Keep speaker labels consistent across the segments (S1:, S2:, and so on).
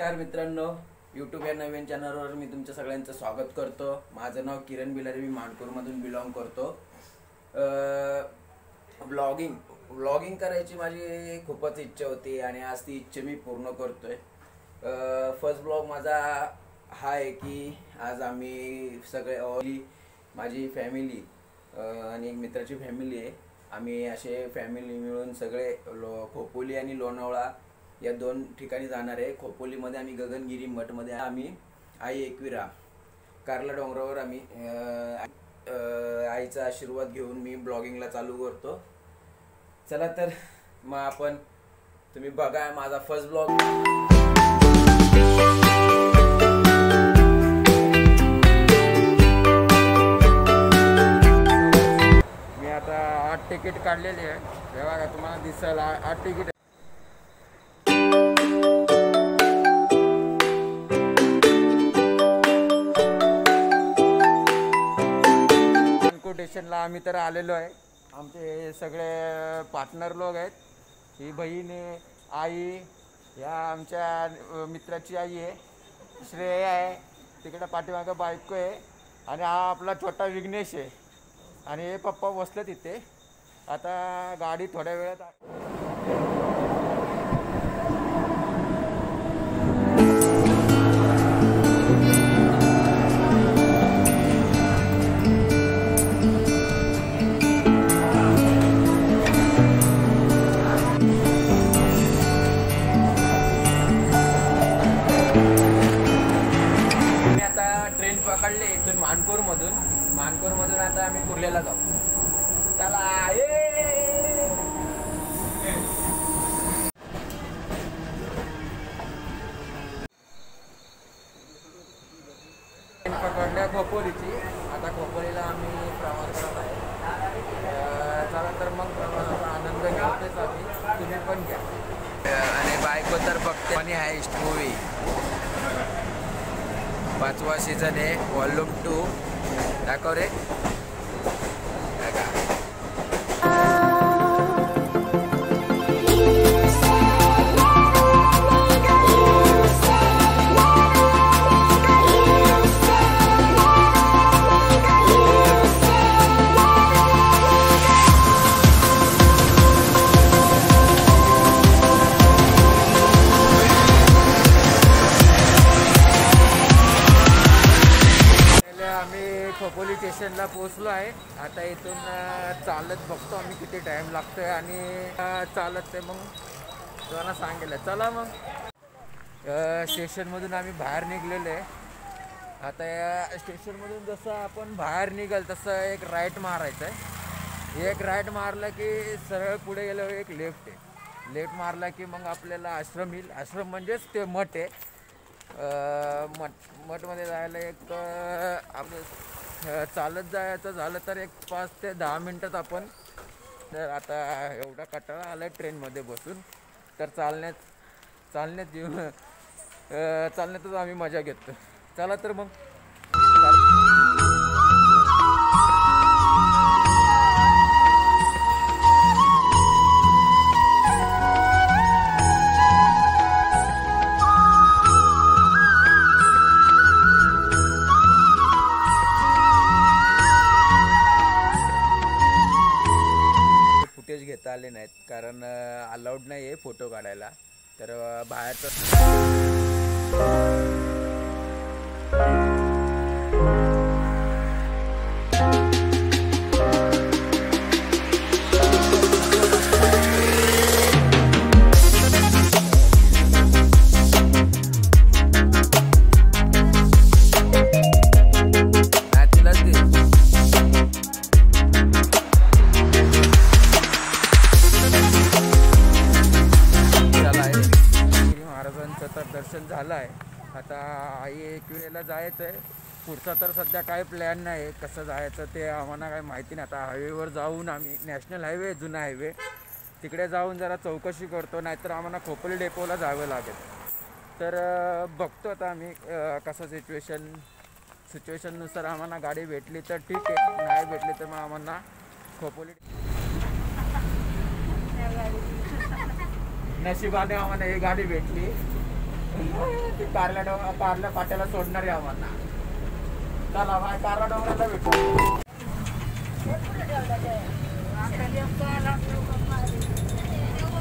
S1: नमस्कार मित्रांनो, यूट्यूब या नवीन चॅनलवर मी तुमच्या सगळ्यांचं स्वागत करतो। माझं नाव किरण बिलारी, मी मानपूरमधून बिलॉंग करतो। ब्लॉगिंग करायची माझी खूपच इच्छा होती आणि आज ती इच्छा मी पूर्ण करतोय। फर्स्ट ब्लॉग माझा हा आहे की आज आम्ही सगळे माझी फॅमिली आणि एक मित्राची फॅमिली आहे, आम्ही असे फॅमिली मिळून सगळे खोपोली आणि लोणावळा या दोन ठिकाणी जाणार आहे। खोपोलीमध्ये आम्ही गगनगिरी मठमध्ये, आम्ही आई एकविरा कारला डोंगरावर आम्ही आईचा आशीर्वाद घेऊन मी ब्लॉगिंगला चालू करतो। चला तर मग तुम्ही बघा माझा फर्स्ट ब्लॉग। मी आता 8 तिकीट काढलेली आहे, तेव्हा तुम्हाला दिसेल 8 तिकीट। स्टेशनला आम्ही तर आलेलो आहे। आमचे सगळे पार्टनर लोक आहेत, ही बहीण आहे, आई, या आमच्या मित्राची आई आहे, श्रेया आहे, तिकडे पाठीमागं बायको आहे, आणि हा आपला छोटा विघ्नेश आहे, आणि हे पप्पा बसले तिथे। आता गाडी थोड्या वेळात ट्रेन पकडले इथून मानपूरमधून आता आम्ही कुर्ल्याला जाऊ। चला ट्रेन पकडल्या खोपोलीची, आता खोपोलीला आम्ही प्रवास करत आहे। चला तर मग प्रवासाचा आनंद घेतोच आम्ही, तुम्ही पण घ्या। आणि बायको तर बघते आणि हायस्ट मूवी 5वा सीझन आहे, वॉल्यूम 2 दाखव रे। खोपोली स्टेशनला पोहोचलो आहे। आता इथून चालत बघतो आम्ही किती टाइम लागतोय, आणि चालत ते मग तुम्हाला सांगेल। चला मग स्टेशनमधून आम्ही बाहेर निघलेलो आहे। आता या स्टेशनमधून जसं आपण बाहेर निघाल तसं एक राईट मारायचं आहे। एक राईट मारला की सरळ पुढे गेल्यावर एक लेफ्ट आहे, लेफ्ट मारला की मग आपल्याला आश्रम येईल। आश्रम म्हणजेच ते मठ आहे। मठमध्ये जायला एक आपलं चालत जायचं झालं तर एक 5 ते 10 मिनटात आपण। तर आता एवढा कंटाळा आला ट्रेनमध्ये बसून, तर चालण्यातच आम्ही मजा घेतो। चला तर मग घेता आले नाहीत, कारण अलाउड नाही आहे फोटो काढायला, तर बाहेर दर्शन झालं आहे। आता आई एकविरेला जायचं आहे। पुढचा तर सध्या काही प्लॅन नाही, कसं जायचं ते आम्हाला काही माहिती नाही। आता हायवेवर जाऊन आम्ही, नॅशनल हायवे, जुना हायवे, तिकडे जाऊन जरा चौकशी करतो, नाहीतर आम्हाला खोपोली डेपोला जावं लागेल। तर बघतो आता आम्ही कसं सिच्युएशननुसार आम्हाला गाडी भेटली तर ठीक आहे, नाही भेटली तर मग आम्हाला खोपोली नशिबाने आम्हाला ही गाडी भेटली। कारल्या फाट्याला सोडणार आहे आम्हाला. चला बाय, कारला डोंगराला भेटू.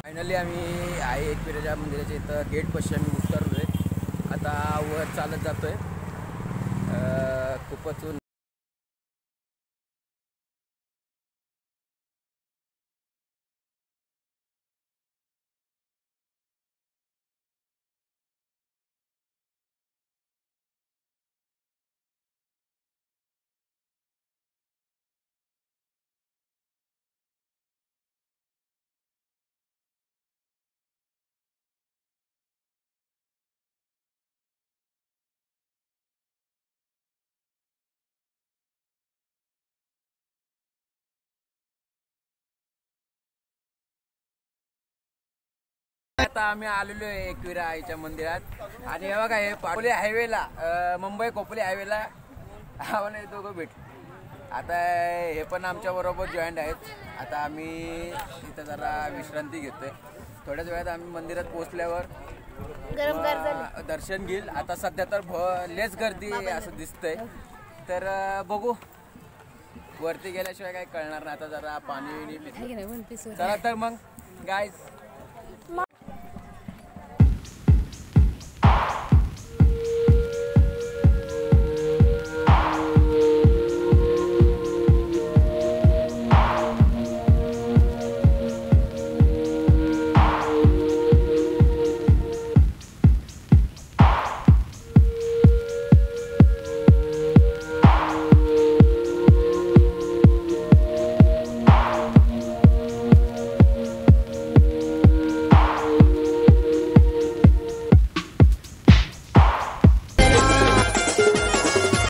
S1: फायनली आम्ही आहे एकविराच्या मंदिराच्या इथं गेट पाशी आम्ही उतरलोय. आता वर चालत जातोय. खूपच आता आम्ही आलेलो आहे एकविरा आईच्या मंदिरात. आणि हे बघा, हे खोपोली हायवेला, मुंबई खोपोली हायवेला आम्हाला दोघं भेटले. आता हे पण आमच्या बरोबर जॉईंट आहेत. आता आम्ही इथं जरा विश्रांती घेतोय. थोड्याच वेळात आम्ही मंदिरात पोहोचल्यावर दर्शन घेईल. आता सध्या तर लेच गर्दी असं दिसतंय, तर बघू. वरती गेल्याशिवाय काही कळणार नाही. आता जरा पाणी चला तर मग गाईज.